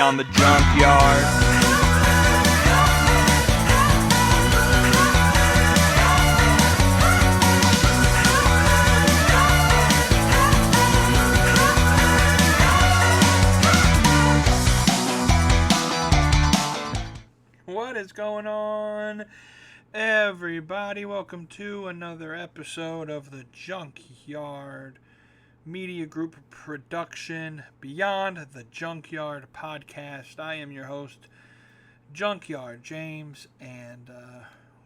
Beyond the Junkyard. What is going on, everybody? Welcome to another episode of the Junkyard Media Group production, Beyond the Junkyard podcast. I am your host, Junkyard James, and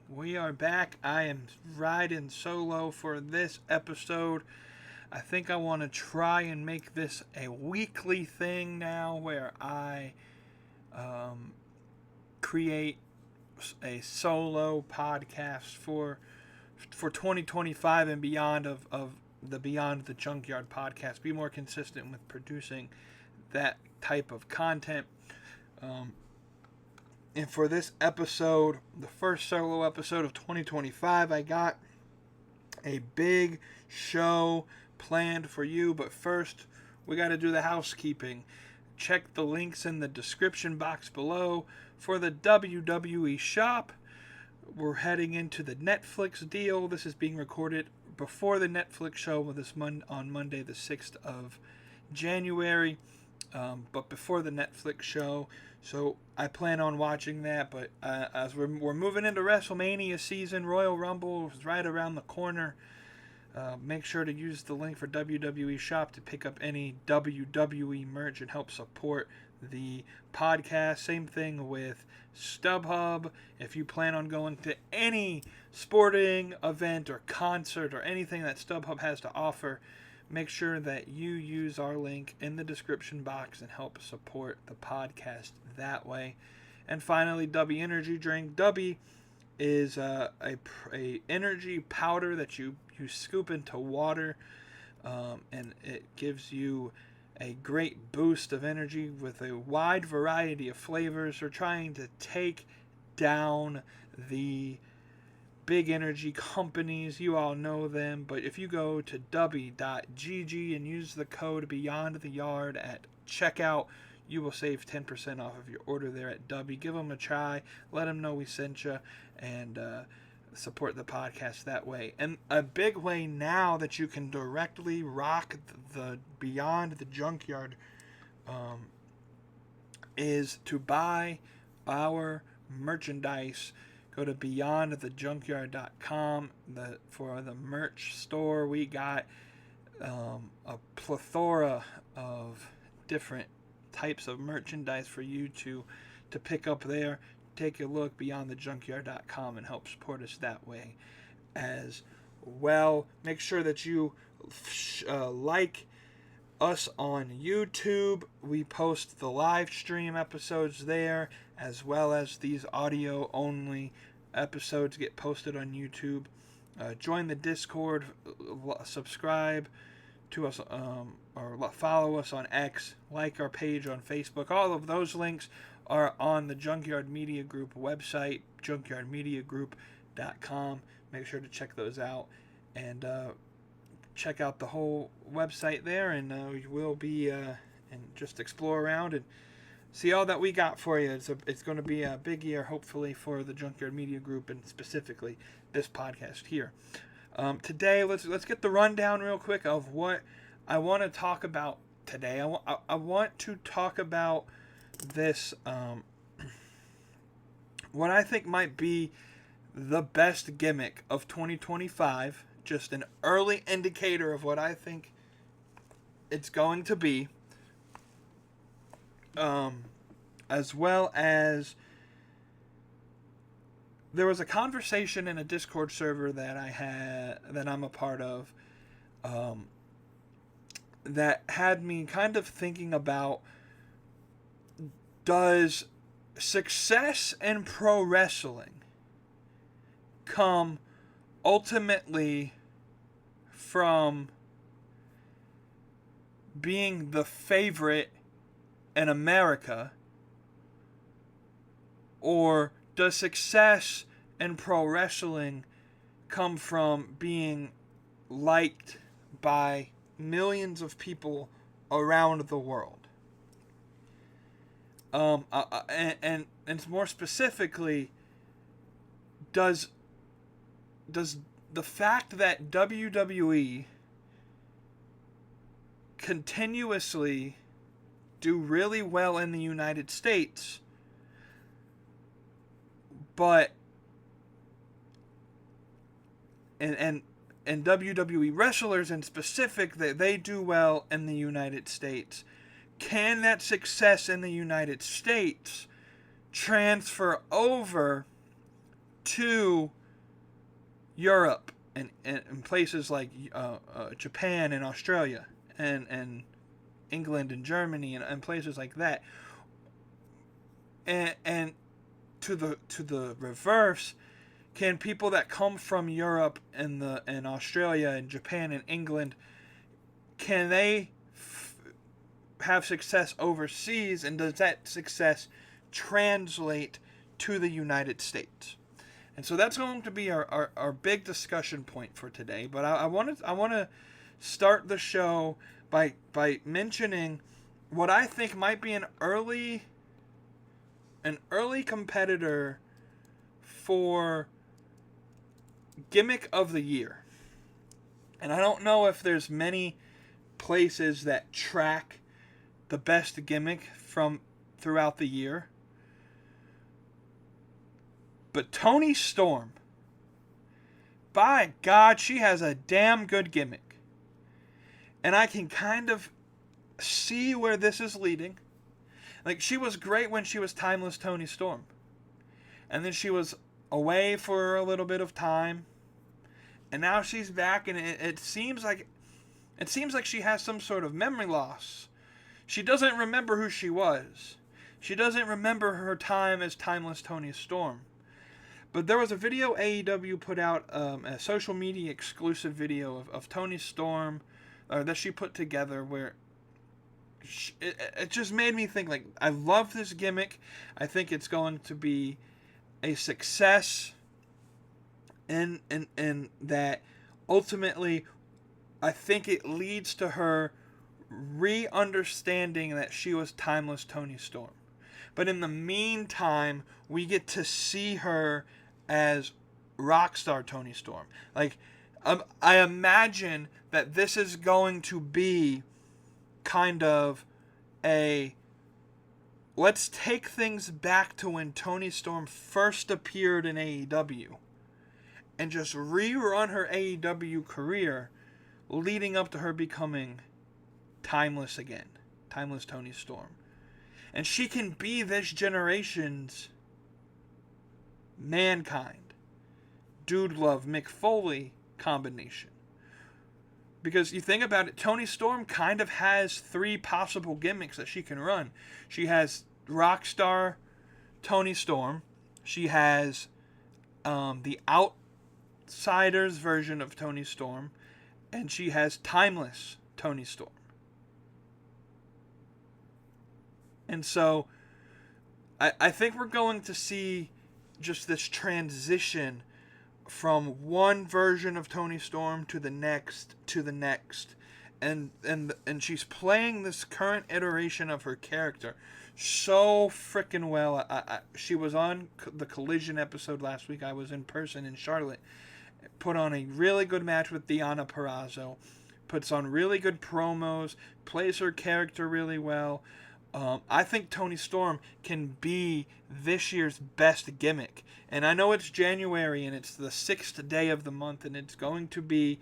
we are back. I am riding solo for this episode. I think I want to try and make this a weekly thing now, where I create a solo podcast for 2025 and beyond of the Beyond the Junkyard podcast. Be more consistent with producing that type of content. And for this episode, the first solo episode of 2025, I got a big show planned for you. But first, we got to do the housekeeping. Check the links in the description box below for the WWE shop. We're heading into the Netflix deal. This is being recorded before the Netflix show on Monday, the 6th of January, but before the Netflix show. So I plan on watching that. But as we're moving into WrestleMania season, Royal Rumble is right around the corner. Make sure to use the link for WWE shop to pick up any WWE merch and help support the podcast. Same thing with StubHub. If you plan on going to any sporting event or concert or anything that StubHub has to offer, make sure that you use our link in the description box and help support the podcast that way. And finally, W Energy Drink. W is a energy powder that you scoop into water, and it gives you a great boost of energy with a wide variety of flavors. We're trying to take down the big energy companies. You all know them, but if you go to w.gg and use the code Beyond the Yard at checkout, you will save 10% off of your order there at W. Give them a try. Let them know we sent you, and support the podcast that way. And a big way now that you can directly rock the Beyond the Junkyard is to buy our merchandise. Go to beyondthejunkyard.com. For the merch store, we got a plethora of different types of merchandise for you to pick up there. Take a look, beyondthejunkyard.com, and help support us that way as well. Make sure that you like us on YouTube. We post the live stream episodes there, as well as these audio only episodes get posted on YouTube. Join the Discord, subscribe to us, or follow us on X, like our page on Facebook. All of those links are on the Junkyard Media Group website, junkyardmediagroup.com. Make sure to check those out, and check out the whole website there, and we'll be and just explore around and see all that we got for you. It's going to be a big year, hopefully, for the Junkyard Media Group, and specifically this podcast here. Today, let's get the rundown real quick of what I want to talk about today. I want to talk about this, what I think might be the best gimmick of 2025, just an early indicator of what I think it's going to be, as well as there was a conversation in a Discord server that I'm a part of, that had me kind of thinking about, does success in pro wrestling come ultimately from being the favorite in America, or does success in pro wrestling come from being liked by millions of people around the world? And more specifically, does the fact that WWE continuously do really well in the United States, but and WWE wrestlers in specific, that they do well in the United States, can that success in the United States transfer over to Europe and places like Japan and Australia and England and Germany and places like that? And to the reverse, can people that come from Europe and Australia and Japan and England, can they have success overseas, and does that success translate to the United States? And so that's going to be our big discussion point for today. But I want to start the show by mentioning what I think might be an early competitor for gimmick of the year. And I don't know if there's many places that track the best gimmick from throughout the year. But Toni Storm, by God, she has a damn good gimmick. And I can kind of see where this is leading. Like, she was great when she was Timeless Toni Storm. And then she was away for a little bit of time. And now she's back, and it seems like she has some sort of memory loss. She doesn't remember who she was. She doesn't remember her time as Timeless Toni Storm. But there was a video AEW put out, a social media exclusive video of Toni Storm that she put together, where it just made me think, like, I love this gimmick. I think it's going to be a success, and that ultimately I think it leads to her re-understanding that she was Timeless Toni Storm. But in the meantime, we get to see her as Rockstar Toni Storm. Like, I imagine that this is going to be kind of a, let's take things back to when Toni Storm first appeared in AEW and just rerun her AEW career leading up to her becoming Timeless again. Timeless Toni Storm. And she can be this generation's Mankind, Dude Love, Mick Foley combination. Because you think about it, Toni Storm kind of has three possible gimmicks that she can run. She has Rockstar Toni Storm. She has the Outsiders version of Toni Storm. And she has Timeless Toni Storm. And so I think we're going to see just this transition from one version of Toni Storm to the next, and she's playing this current iteration of her character so freaking well. She was on the Collision episode last week. I was in person in Charlotte. Put on a really good match with Deonna Purrazzo. Puts on really good promos. Plays her character really well. I think Toni Storm can be this year's best gimmick. And I know it's January and it's the 6th day of the month, and it's going to be,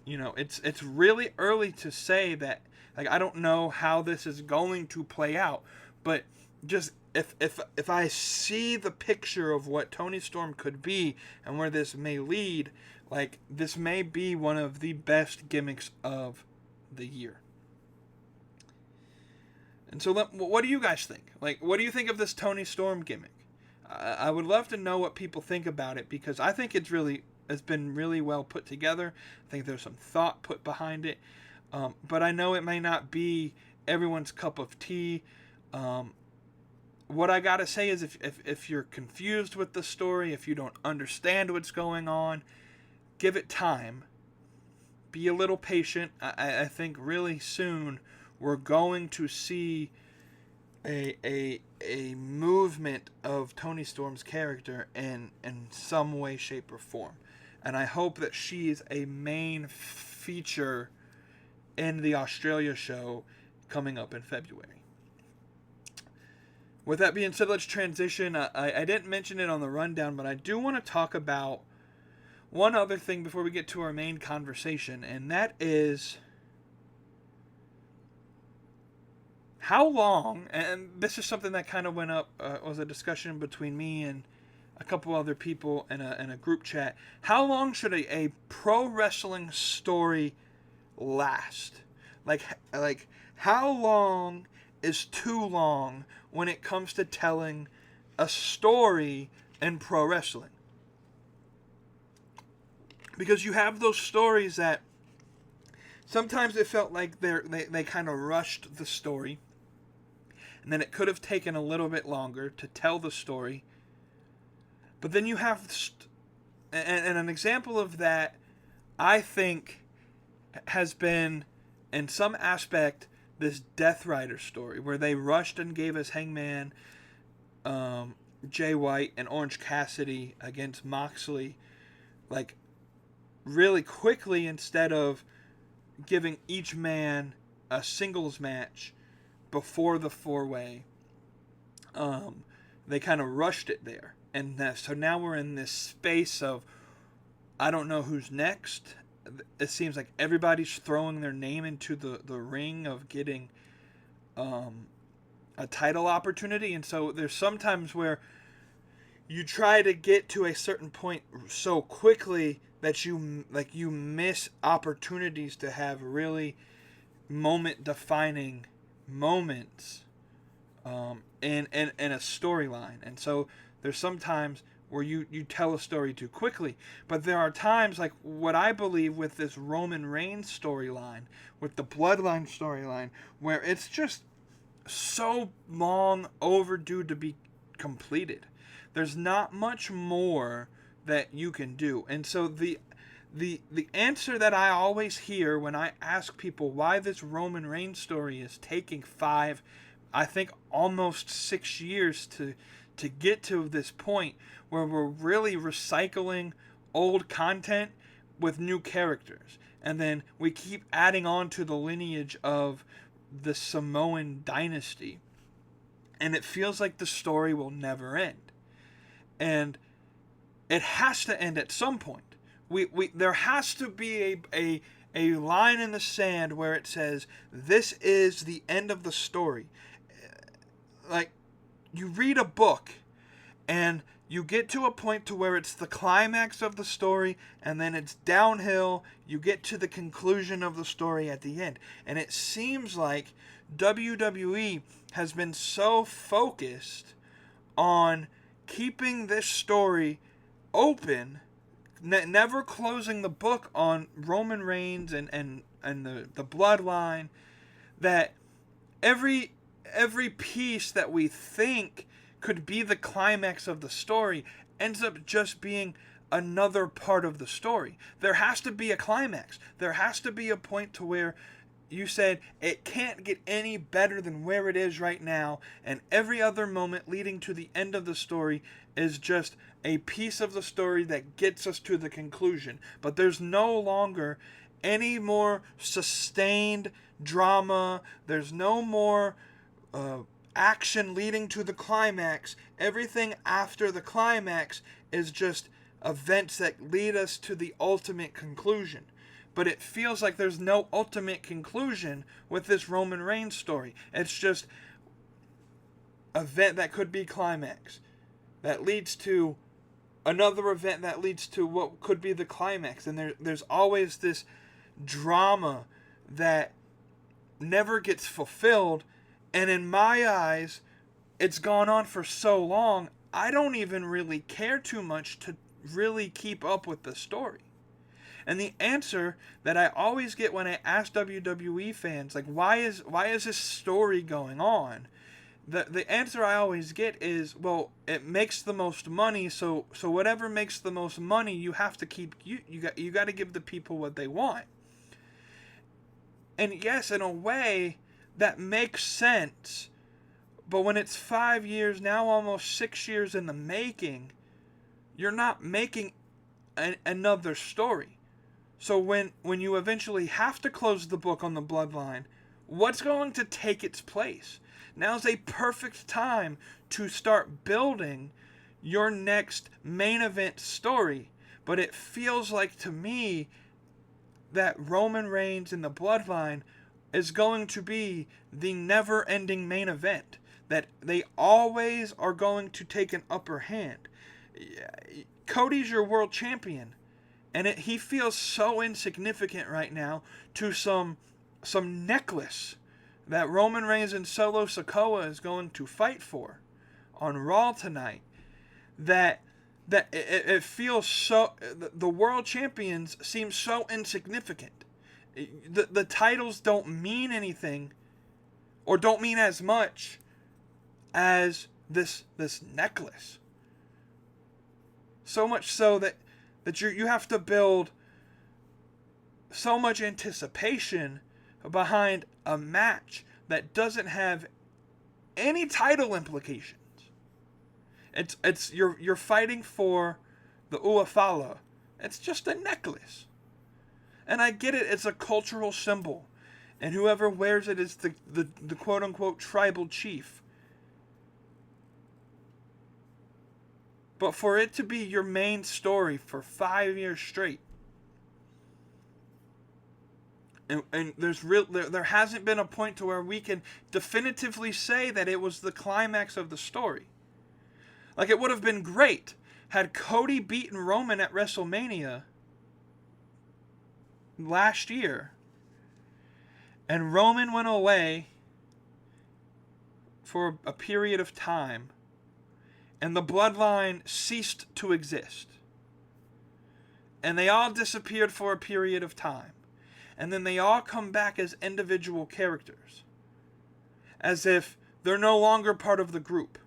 it's really early to say that. Like, I don't know how this is going to play out, but just if I see the picture of what Toni Storm could be and where this may lead, like, this may be one of the best gimmicks of the year. And so, what do you guys think? Like, what do you think of this Toni Storm gimmick? I would love to know what people think about it, because I think it's been really well put together. I think there's some thought put behind it. But I know it may not be everyone's cup of tea. What I gotta say is, if you're confused with the story, if you don't understand what's going on, give it time. Be a little patient. I think really soon we're going to see a movement of Toni Storm's character in some way, shape, or form. And I hope that she is a main feature in the Australia show coming up in February. With that being said, let's transition. I didn't mention it on the rundown, but I do want to talk about one other thing before we get to our main conversation, and that is how long, and this is something that kind of went up, was a discussion between me and a couple other people in a group chat. How long should a pro wrestling story last? Like how long is too long when it comes to telling a story in pro wrestling? Because you have those stories that sometimes it felt like they kind of rushed the story, and then it could have taken a little bit longer to tell the story. But then you have, and an example of that, I think, has been, in some aspect, this Death Rider story, where they rushed and gave us Hangman, Jay White, and Orange Cassidy against Moxley, like, really quickly, instead of giving each man a singles match before the four-way. They kind of rushed it there. And so now we're in this space of, I don't know who's next. It seems like everybody's throwing their name into the ring of getting a title opportunity. And so there's sometimes where you try to get to a certain point so quickly that you miss opportunities to have really moment-defining moments in a storyline. And so there's some times where you tell a story too quickly. But there are times, like what I believe with this Roman Reigns storyline, with the Bloodline storyline, where it's just so long overdue to be completed. There's not much more that you can do. And so the answer that I always hear when I ask people why this Roman Reigns story is taking 5, I think almost 6 years to get to this point where we're really recycling old content with new characters. And then we keep adding on to the lineage of the Samoan dynasty. And it feels like the story will never end. And it has to end at some point. There has to be a line in the sand where it says, this is the end of the story. Like, you read a book and you get to a point to where it's the climax of the story, and then it's downhill. You get to the conclusion of the story at the end. And it seems like WWE has been so focused on keeping this story open, never closing the book on Roman Reigns and the bloodline, that every piece that we think could be the climax of the story ends up just being another part of the story. There has to be a climax. There has to be a point to where you said it can't get any better than where it is right now, and every other moment leading to the end of the story is just a piece of the story that gets us to the conclusion. But there's no longer any more sustained drama. There's no more action leading to the climax. Everything after the climax is just events that lead us to the ultimate conclusion. But it feels like there's no ultimate conclusion with this Roman Reigns story. It's just event that could be climax, that leads to another event that leads to what could be the climax. And there's always this drama that never gets fulfilled. And in my eyes, it's gone on for so long, I don't even really care too much to really keep up with the story. And the answer that I always get when I ask WWE fans, like, why is this story going on? The answer I always get is, well, it makes the most money, so whatever makes the most money, you have to keep, you got to give the people what they want. And yes, in a way, that makes sense, But when it's 5 years, now almost 6 years in the making, you're not making another story. So when you eventually have to close the book on the bloodline, what's going to take its place? Now's a perfect time to start building your next main event story. But it feels like to me that Roman Reigns in the bloodline is going to be the never-ending main event. That they always are going to take an upper hand. Cody's your world champion, and he feels so insignificant right now to some necklace that Roman Reigns and Solo Sikoa is going to fight for on Raw tonight. That it feels so. The world champions seem so insignificant. The titles don't mean anything, or don't mean as much as this necklace. So much so that you have to build so much anticipation behind a match that doesn't have any title implications. It's you're fighting for the Uafala. It's just a necklace. And I get it, it's a cultural symbol. And whoever wears it is the quote unquote tribal chief. But for it to be your main story for 5 years straight, and there hasn't been a point to where we can definitively say that it was the climax of the story. Like, it would have been great had Cody beaten Roman at WrestleMania last year, and Roman went away for a period of time, and the bloodline ceased to exist. And they all disappeared for a period of time. And then they all come back as individual characters. As if they're no longer part of the group.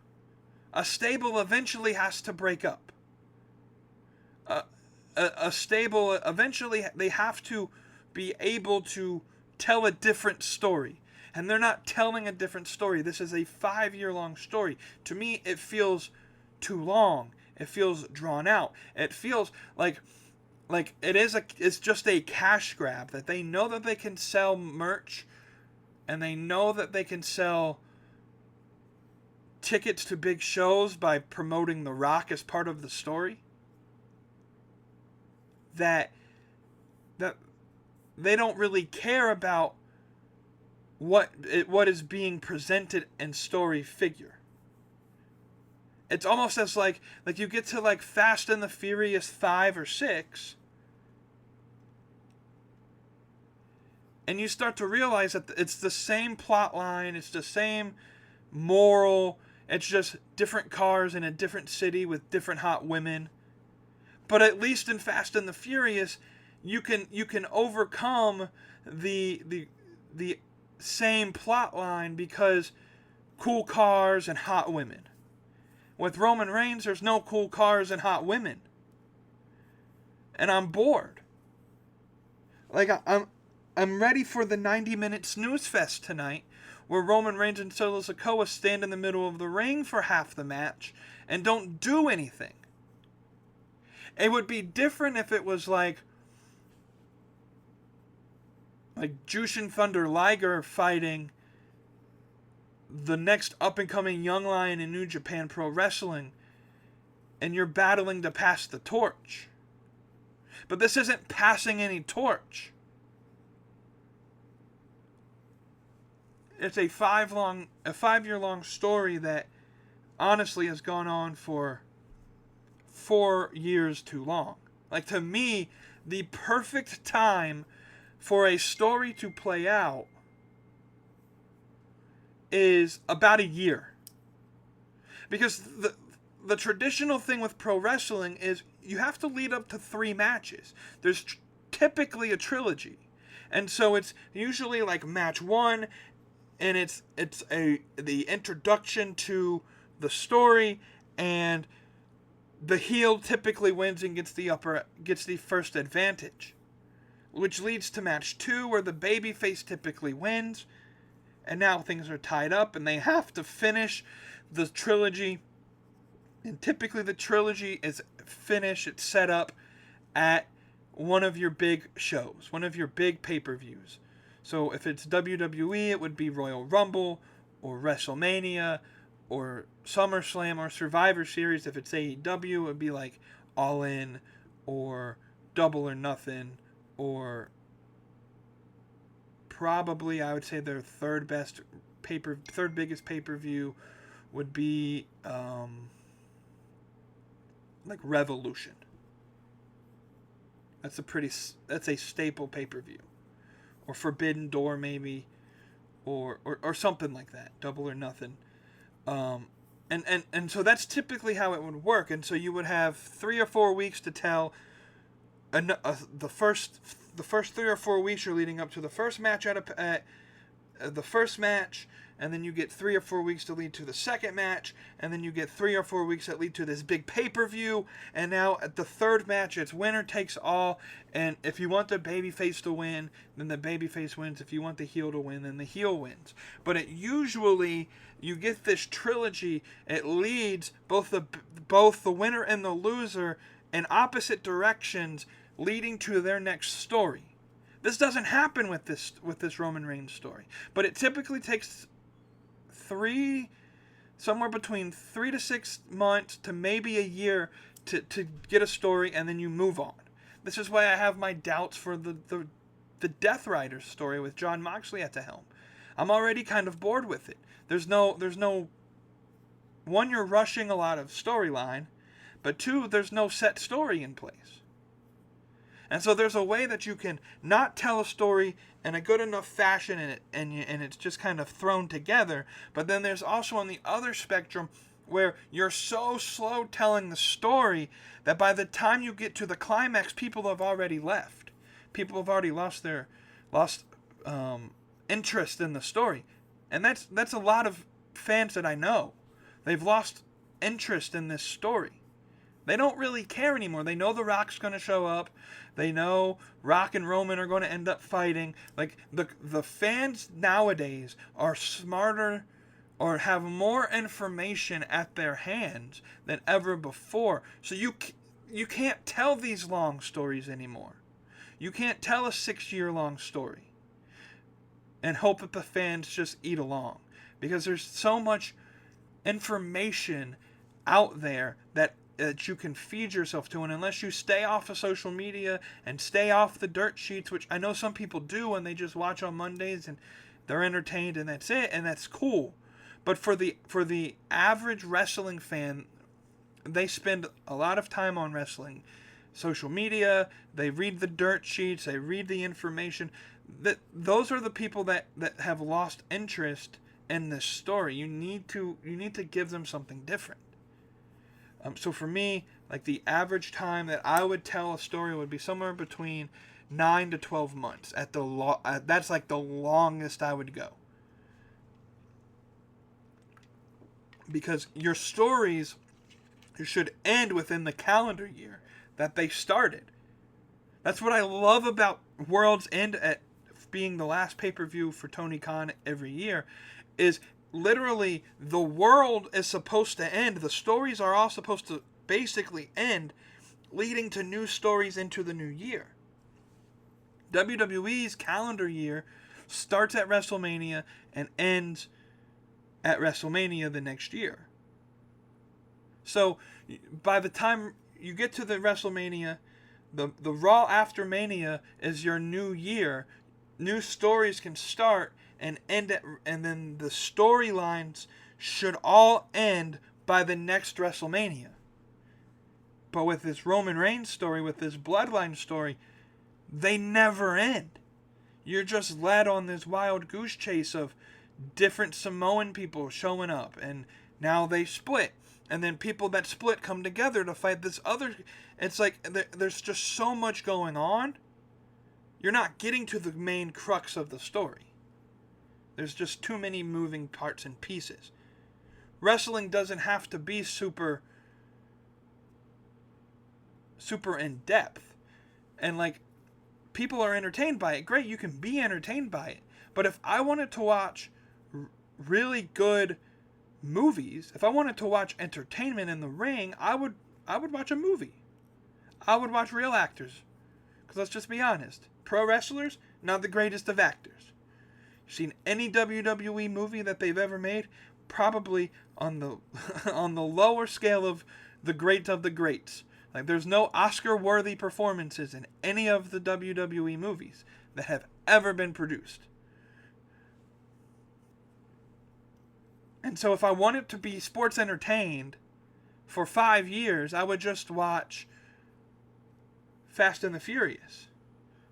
A stable eventually has to break up. A stable, eventually they have to be able to tell a different story. And they're not telling a different story. This is a 5-year-long story. To me, it feels too long. It feels drawn out. It feels like it's just a cash grab, that they know that they can sell merch, and they know that they can sell tickets to big shows by promoting The Rock as part of the story. That they don't really care about what is being presented in story figure. It's almost as like you get to like Fast and the Furious 5 or 6, and you start to realize that it's the same plot line, it's the same moral, it's just different cars in a different city with different hot women. But at least in Fast and the Furious, you can overcome the same plot line because cool cars and hot women. With Roman Reigns, there's no cool cars and hot women. And I'm bored. Like, I'm ready for the 90-minute snooze fest tonight, where Roman Reigns and Solo Sikoa stand in the middle of the ring for half the match and don't do anything. It would be different if it was like Jushin Thunder Liger fighting the next up-and-coming young lion in New Japan Pro Wrestling, and you're battling to pass the torch. But this isn't passing any torch. It's a 5-year-long story that honestly has gone on for 4 years too long. Like, to me, the perfect time for a story to play out is about a year. Because the traditional thing with pro wrestling is you have to lead up to 3 matches. There's typically a trilogy. And so it's usually like match 1, and it's the introduction to the story, and the heel typically wins and gets the first advantage, which leads to match 2, where the babyface typically wins, And now things are tied up and they have to finish the trilogy. And typically the trilogy is finished, it's set up at one of your big shows, one of your big pay-per-views. So if it's WWE, it would be Royal Rumble or WrestleMania or SummerSlam or Survivor Series. If it's AEW, it would be like All In or Double or Nothing, or probably I would say their third biggest pay-per-view would be like Revolution. That's a staple pay-per-view. Or Forbidden Door maybe, or something like that. Double or Nothing. And so that's typically how it would work. And so you would have 3 or 4 weeks to tell. The first 3 or 4 weeks you're leading up to the first match at the first match, and then you get 3 or 4 weeks to lead to the second match, and then you get 3 or 4 weeks that lead to this big pay-per-view, and now at the third match it's winner takes all, and if you want the babyface to win, then the babyface wins. If you want the heel to win, then the heel wins. But it usually, you get this trilogy, it leads both the winner and the loser in opposite directions, leading to their next story. This doesn't happen with this Roman Reigns story, but it typically takes somewhere between 3 to 6 months to maybe a year to get a story, and then you move on. This is why I have my doubts for the Death Riders story with Jon Moxley at the helm. I'm already kind of bored with it. There's no one, you're rushing a lot of storyline, but 2, there's no set story in place. And so there's a way that you can not tell a story in a good enough fashion, and it's just kind of thrown together. But then there's also on the other spectrum where you're so slow telling the story that by the time you get to the climax, people have already left. People have already lost interest in the story. And that's a lot of fans that I know. They've lost interest in this story. They don't really care anymore. They know The Rock's going to show up. They know Rock and Roman are going to end up fighting. Like, the fans nowadays are smarter or have more information at their hands than ever before. So you can't tell these long stories anymore. You can't tell a 6-year-long story and hope that the fans just eat along. Because there's so much information out there that you can feed yourself to, and unless you stay off of social media and stay off the dirt sheets, which I know some people do, and they just watch on Mondays and they're entertained and that's it, and that's cool. But for the average wrestling fan, they spend a lot of time on wrestling social media, they read the dirt sheets, they read the information. Those are the people that have lost interest in this story. You need to give them something different. So for me, like, the average time that I would tell a story would be somewhere between 9 to 12 months. That's like the longest I would go. Because your stories should end within the calendar year that they started. That's what I love about World's End at being the last pay-per-view for Tony Khan every year, is literally the world is supposed to end. The stories are all supposed to basically end, leading to new stories into the new year. WWE's calendar year starts at WrestleMania and ends at WrestleMania the next year. So by the time you get to the WrestleMania, the Raw after Mania is your new year. New stories can start and end at, and then the storylines should all end by the next WrestleMania. But with this Roman Reigns story, with this Bloodline story, they never end. You're just led on this wild goose chase of different Samoan people showing up, and now they split, and then people that split come together to fight this other. It's like there's just so much going on. You're not getting to the main crux of the story. There's just too many moving parts and pieces. Wrestling doesn't have to be super in depth. And like, people are entertained by it. Great, you can be entertained by it. But if I wanted to watch really good movies, if I wanted to watch entertainment in the ring, I would watch a movie. I would watch real actors. Because let's just be honest, pro wrestlers, not the greatest of actors. Seen any WWE movie that they've ever made? Probably on the on the lower scale of the great of the greats. Like, there's no Oscar-worthy performances in any of the WWE movies that have ever been produced. And so if I wanted to be sports entertained for 5 years, I would just watch Fast and the Furious.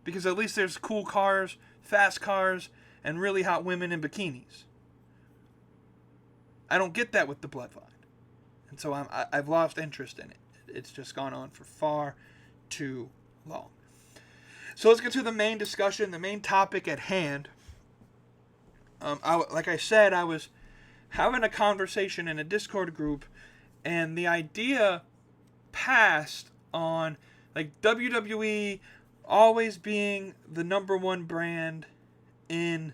Because at least there's cool cars, fast cars, and really hot women in bikinis. I don't get that with the Bloodline. And so I've lost interest in it. It's just gone on for far too long. So let's get to the main discussion, the main topic at hand. Like I said, I was having a conversation in a Discord group, and the idea passed on like WWE always being the number one brand in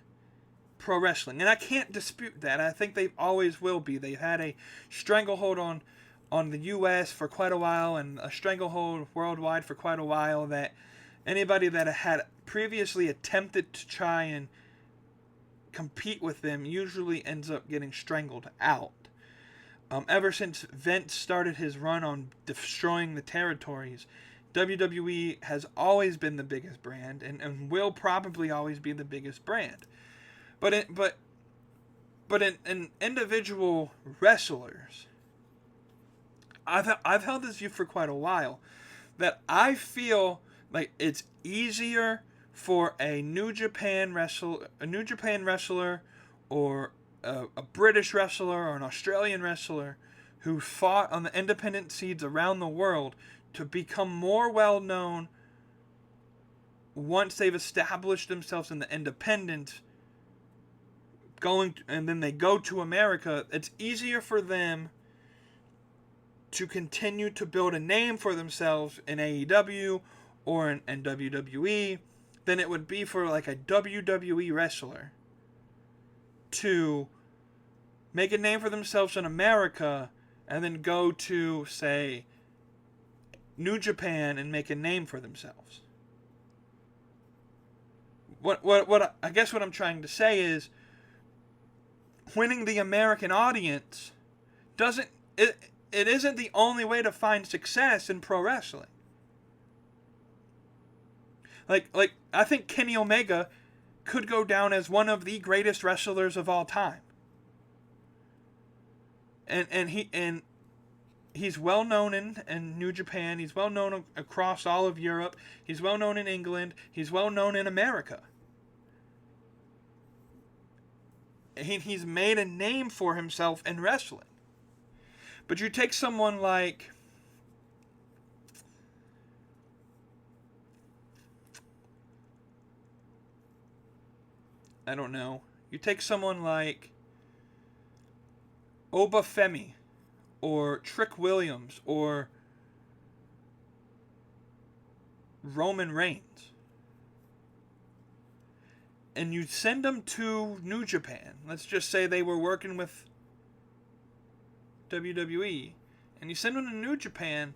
pro wrestling. And I can't dispute that. I think they always will be. They had a stranglehold on the US for quite a while, and a stranglehold worldwide for quite a while, that anybody that had previously attempted to try and compete with them usually ends up getting strangled out. Ever since Vince started his run on destroying the territories, WWE has always been the biggest brand, and will probably always be the biggest brand. But in individual wrestlers, I've held this view for quite a while, that I feel like it's easier for a New Japan wrestler, or a British wrestler, or an Australian wrestler who fought on the independent scenes around the world to become more well known once they've established themselves in the independent, and then they go to America. It's easier for them to continue to build a name for themselves in AEW or in WWE than it would be for like a WWE wrestler to make a name for themselves in America and then go to, say, New Japan and make a name for themselves. What I guess what I'm trying to say is, winning the American audience it isn't the only way to find success in pro wrestling. Like I think Kenny Omega could go down as one of the greatest wrestlers of all time. And he's well known in New Japan. He's well known across all of Europe. He's well known in England. He's well known in America. He's made a name for himself in wrestling. But you take someone like you take someone like Obafemi or Trick Williams or Roman Reigns, and you send them to New Japan. Let's just say they were working with WWE, and you send them to New Japan.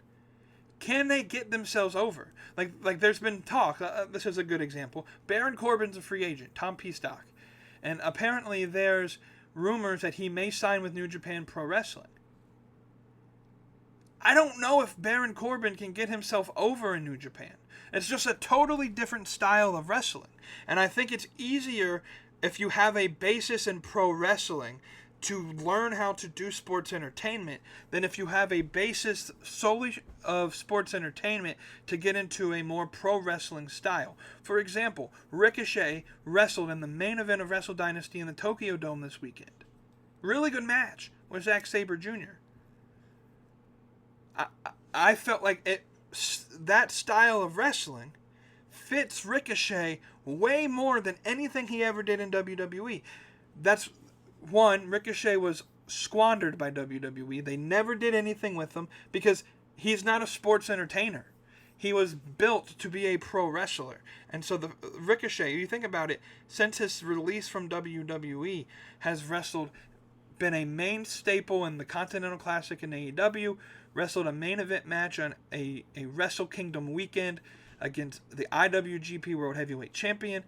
Can they get themselves over? Like there's been talk. This is a good example. Baron Corbin's a free agent. Tom Peastock, and apparently there's rumors that he may sign with New Japan Pro Wrestling. I don't know if Baron Corbin can get himself over in New Japan. It's just a totally different style of wrestling. And I think it's easier if you have a basis in pro wrestling to learn how to do sports entertainment than if you have a basis solely of sports entertainment to get into a more pro wrestling style. For example, Ricochet wrestled in the main event of Wrestle Dynasty in the Tokyo Dome this weekend. Really good match with Zack Sabre Jr. I felt like that style of wrestling fits Ricochet way more than anything he ever did in WWE. That's one, Ricochet was squandered by WWE. They never did anything with him because he's not a sports entertainer. He was built to be a pro wrestler. And so the Ricochet, you think about it, since his release from WWE, has been a main staple in the Continental Classic in AEW, wrestled a main event match on a Wrestle Kingdom weekend against the IWGP World Heavyweight Champion,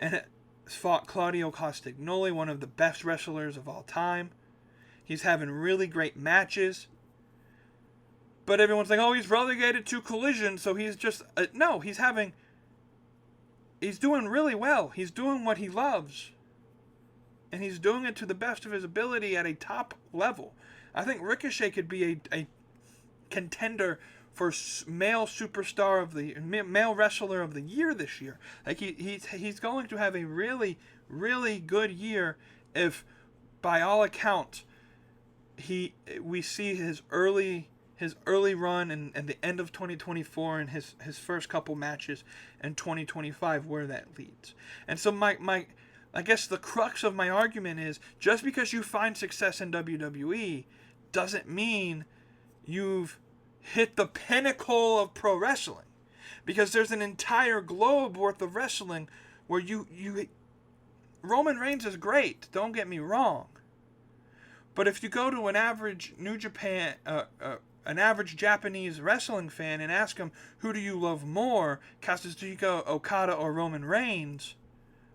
and fought Claudio Castagnoli, one of the best wrestlers of all time. He's having really great matches. But everyone's like, oh, he's relegated to Collision, so he's just... no, he's doing really well. He's doing what he loves. And he's doing it to the best of his ability at a top level. I think Ricochet could be a contender for male superstar of the... male wrestler of the year this year. Like, he's going to have a really, really good year if, by all accounts, we see his early run and the end of 2024 and his first couple matches in 2025 where that leads. And so I guess the crux of my argument is, just because you find success in WWE doesn't mean you've hit the pinnacle of pro wrestling. Because there's an entire globe worth of wrestling where Roman Reigns is great, don't get me wrong. But if you go to an average New Japan, an average Japanese wrestling fan and ask him, who do you love more, Kazuchika Okada or Roman Reigns,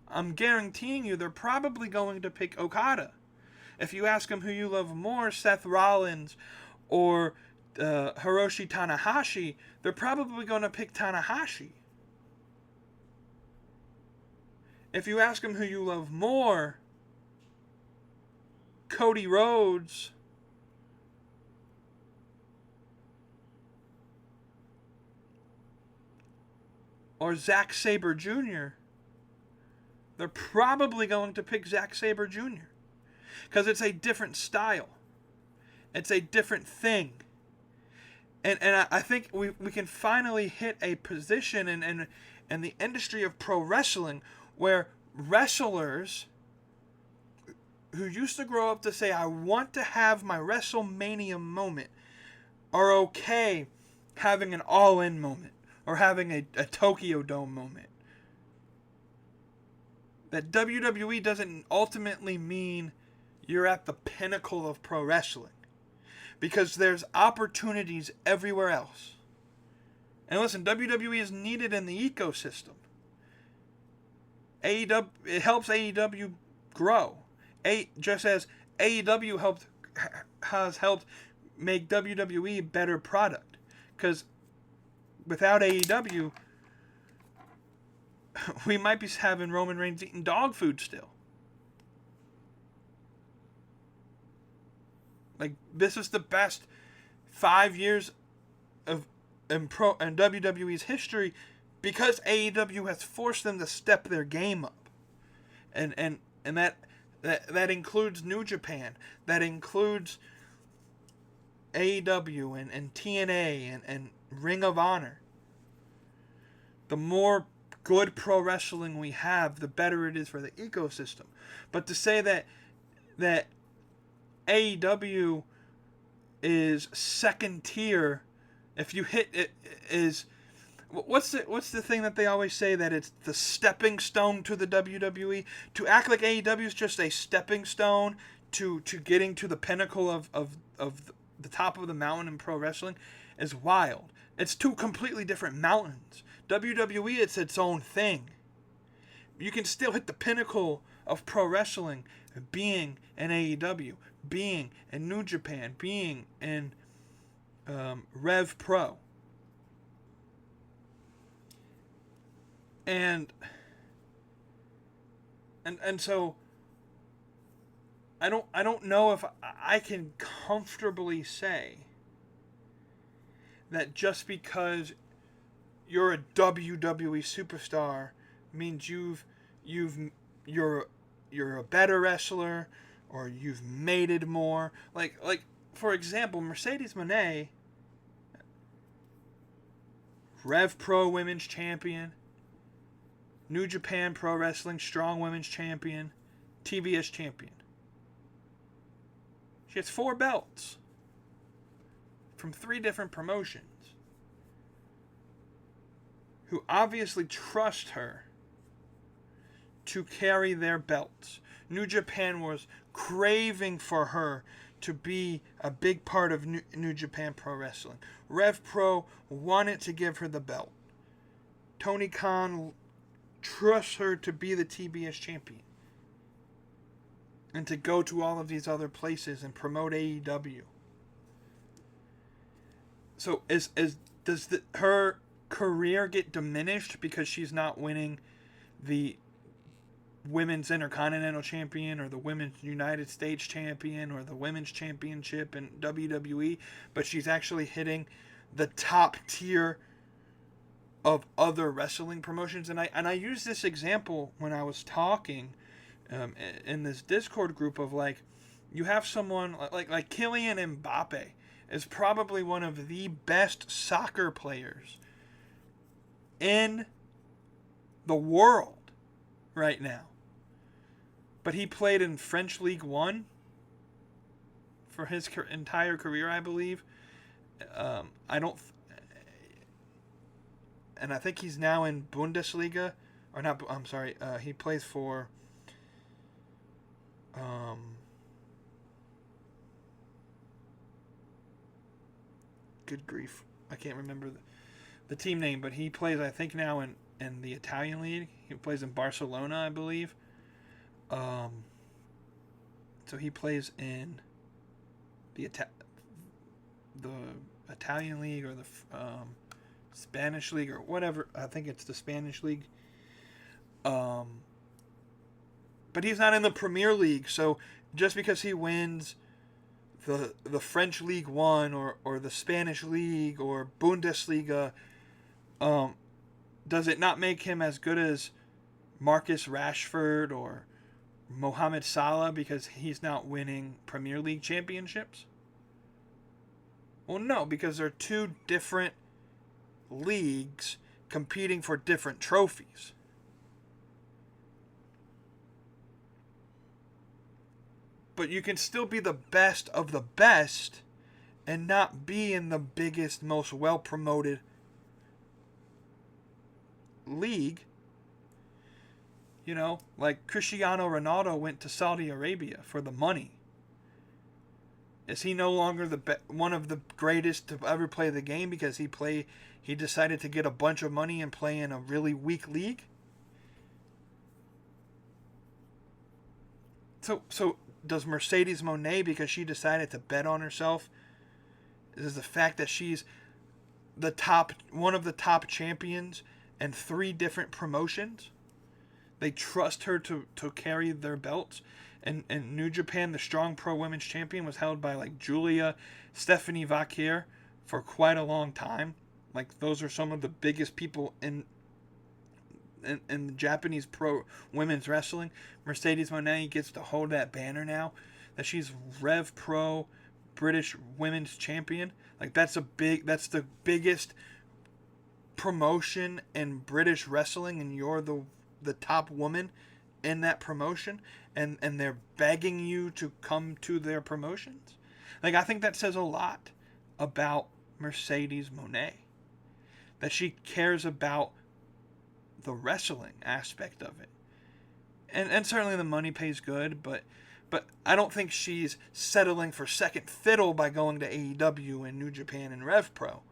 I'm guaranteeing you they're probably going to pick Okada. If you ask him who you love more, Seth Rollins or Hiroshi Tanahashi, they're probably going to pick Tanahashi. If you ask him who you love more, Cody Rhodes or Zack Sabre Jr., they're probably going to pick Zack Sabre Jr. because it's a different style. It's a different thing. And I think we can finally hit a position in the industry of pro wrestling where wrestlers who used to grow up to say, I want to have my WrestleMania moment, are okay having an all-in moment or having a Tokyo Dome moment. That WWE doesn't ultimately mean you're at the pinnacle of pro wrestling. Because there's opportunities everywhere else. And listen, WWE is needed in the ecosystem. AEW, it helps AEW grow. Just as AEW has helped make WWE a better product. Because without AEW, we might be having Roman Reigns eating dog food still. Like, this is the best 5 years in WWE's history because AEW has forced them to step their game up. And that includes New Japan. That includes AEW and TNA and Ring of Honor. The more good pro wrestling we have, the better it is for the ecosystem. But to say that AEW is second tier, if you hit it, is what's the thing that they always say, that it's the stepping stone to the WWE? To act like AEW is just a stepping stone to getting to the pinnacle of the top of the mountain in pro wrestling is wild. It's two completely different mountains. WWE, it's its own thing. You can still hit the pinnacle of pro wrestling being in AEW, being in New Japan, being in Rev Pro. And so I don't know if I can comfortably say that just because you're a WWE superstar means you're a better wrestler or you've mated more. Like for example, Mercedes Moné, Rev Pro Women's Champion, New Japan Pro Wrestling Strong Women's Champion, TBS Champion. She has 4 belts from 3 different promotions. who obviously trust her to carry their belts. New Japan was craving for her to be a big part of New Japan Pro Wrestling. Rev Pro wanted to give her the belt. Tony Khan trusts her to be the TBS champion and to go to all of these other places and promote AEW. So does her career get diminished because she's not winning the Women's Intercontinental Champion or the Women's United States Champion or the Women's Championship in WWE, but she's actually hitting the top tier of other wrestling promotions? And I use this example when I was talking in this Discord group of, like, you have someone like Kylian Mbappe is probably one of the best soccer players in the world right now. But he played in French League One for his entire career, I believe. And I think he's now in Bundesliga, or not. I'm sorry. He plays for. Good grief, I can't remember the team name, but he plays, I think, now in the Italian league. He plays in Barcelona, I believe. So he plays in the Italian league or the Spanish league or whatever. I think it's the Spanish league. But he's not in the Premier League, so just because he wins the French League One or the Spanish League or Bundesliga, does it not make him as good as Marcus Rashford or Mohamed Salah because he's not winning Premier League championships? Well, no, because they're two different leagues competing for different trophies. But you can still be the best of the best and not be in the biggest, most well-promoted league. You know, like Cristiano Ronaldo went to Saudi Arabia for the money. Is he no longer one of the greatest to ever play the game because he decided to get a bunch of money and play in a really weak league? So does Mercedes Moné, because she decided to bet on herself, is the fact that she's one of the top champions in 3 different promotions? They trust her to carry their belts. And in New Japan, the Strong Pro Women's Champion was held by, like, Julia Stephanie Vaquer for quite a long time. Like, those are some of the biggest people in Japanese pro women's wrestling. Mercedes Moné gets to hold that banner now, that she's Rev Pro British Women's Champion. Like, that's the biggest promotion in British wrestling, and you're the top woman in that promotion, and they're begging you to come to their promotions. Like, I think that says a lot about Mercedes Moné, that she cares about the wrestling aspect of it. And certainly the money pays good, but I don't think she's settling for second fiddle by going to AEW and New Japan and Rev Pro.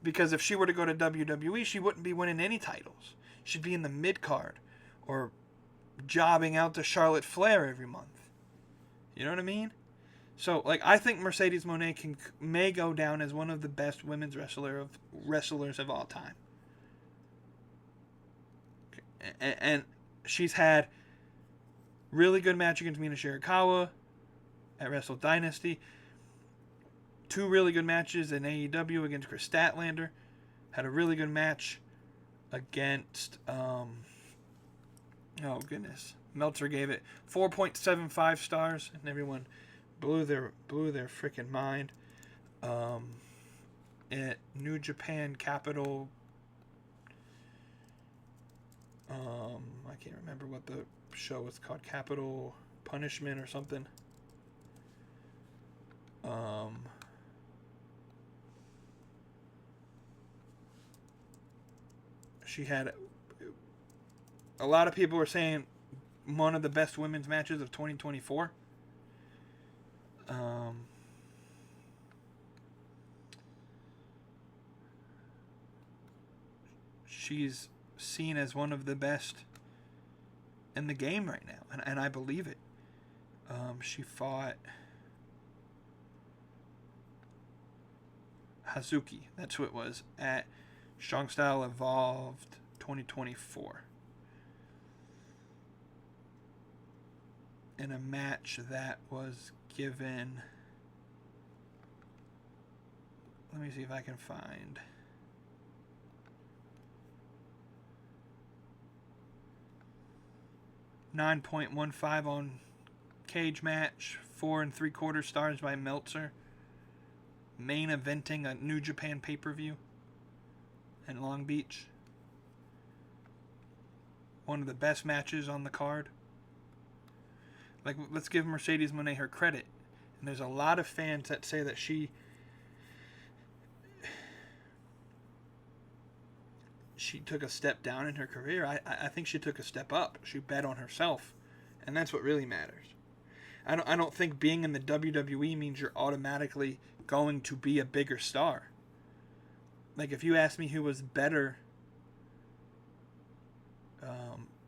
Because if she were to go to WWE, she wouldn't be winning any titles. She'd be in the mid-card or jobbing out to Charlotte Flair every month. You know what I mean? So, like, I think Mercedes Moné may go down as one of the best women's wrestlers of all time. And she's had really good match against Mina Shirakawa at Wrestle Dynasty. 2 really good matches in AEW against Chris Statlander. Had a really good match against Meltzer gave it 4.75 stars, and everyone blew their freaking mind. At New Japan Capital, I can't remember what the show was called, Capital Punishment or something. She had a lot of people were saying one of the best women's matches of 2024. She's seen as one of the best in the game right now, and I believe it. She fought Hazuki, that's who it was, at Strong Style Evolved 2024. In a match that was given... Let me see if I can find... 9.15 on Cage Match, 4 3/4 stars by Meltzer. Main eventing a New Japan pay-per-view in Long Beach. One of the best matches on the card. Like, let's give Mercedes Moné her credit. And there's a lot of fans that say that she took a step down in her career. I think she took a step up. She bet on herself, and that's what really matters. I don't think being in the WWE means you're automatically going to be a bigger star. Like, if you ask me who was better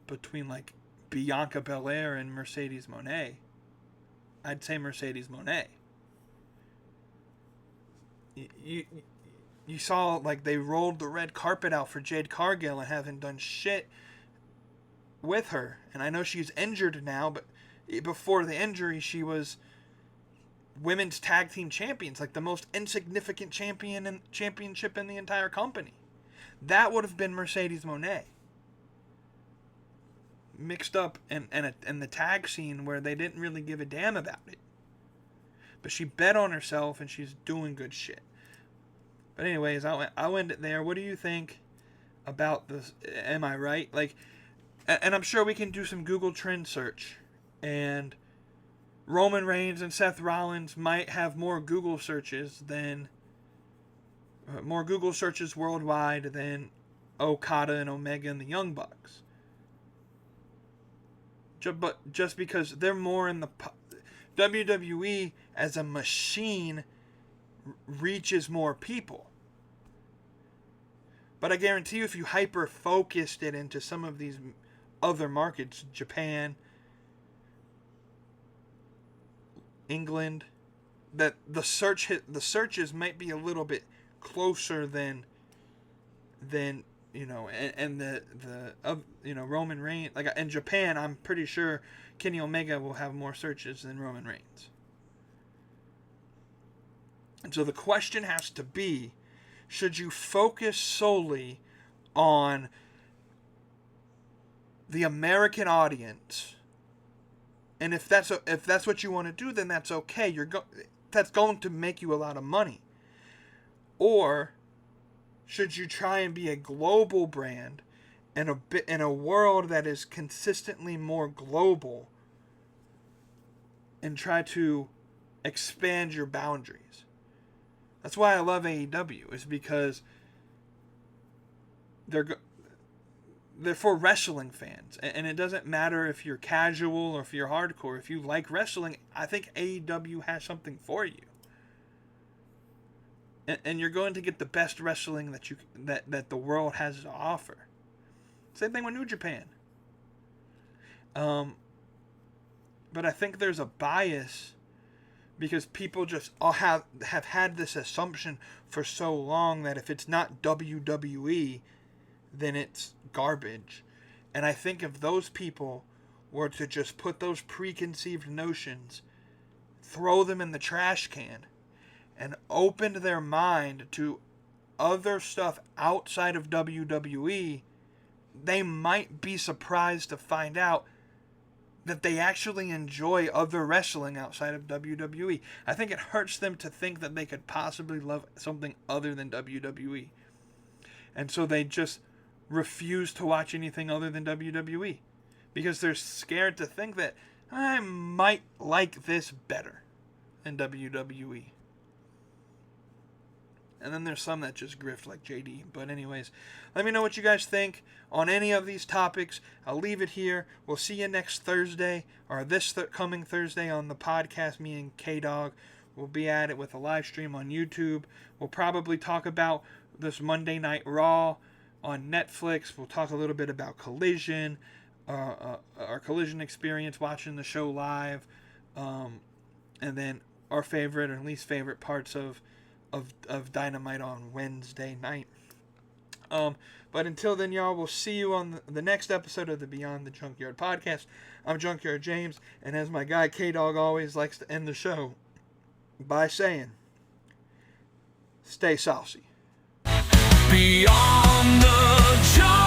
between, like, Bianca Belair and Mercedes Moné, I'd say Mercedes Moné. You saw, like, they rolled the red carpet out for Jade Cargill and haven't done shit with her. And I know she's injured now, but before the injury, she was women's tag team champions, like the most insignificant championship in the entire company. That would have been Mercedes Moné. Mixed up in the tag scene where they didn't really give a damn about it. But she bet on herself, and she's doing good shit. But anyways, I'll end it there. What do you think about this? Am I right? Like, and I'm sure we can do some Google trend search, and Roman Reigns and Seth Rollins might have more Google searches worldwide than Okada and Omega and the Young Bucks. But just because they're more in the WWE as a machine reaches more people. But I guarantee you, if you hyper-focused it into some of these other markets, Japan, England, that the searches might be a little bit closer than you know, and Roman Reigns, like in Japan, I'm pretty sure Kenny Omega will have more searches than Roman Reigns. And so the question has to be, should you focus solely on the American audience? And if that's what you want to do, then that's okay. That's going to make you a lot of money. Or should you try and be a global brand in a world that is consistently more global and try to expand your boundaries? That's why I love AEW, is because they're for wrestling fans. And it doesn't matter if you're casual or if you're hardcore. If you like wrestling, I think AEW has something for you. And you're going to get the best wrestling that the world has to offer. Same thing with New Japan. But I think there's a bias because people just all have had this assumption for so long that if it's not WWE, then it's garbage. And I think if those people were to just put those preconceived notions, throw them in the trash can, and opened their mind to other stuff outside of WWE, they might be surprised to find out that they actually enjoy other wrestling outside of WWE. I think it hurts them to think that they could possibly love something other than WWE. And so they just refuse to watch anything other than WWE because they're scared to think that I might like this better than WWE. And then there's some that just grift like JD. But anyways, let me know what you guys think on any of these topics. I'll leave it here. We'll see you next Thursday, or this coming Thursday on the podcast. Me and K-Dog will be at it with a live stream on YouTube. We'll probably talk about this Monday Night Raw on Netflix. We'll talk a little bit about Collision, our Collision experience watching the show live, and then our favorite and least favorite parts of Dynamite on Wednesday night. But until then, y'all, we'll see you on the next episode of the Beyond the Junkyard podcast. I'm Junkyard James, and as my guy K-Dog always likes to end the show by saying, stay saucy. Beyond the Junkyard.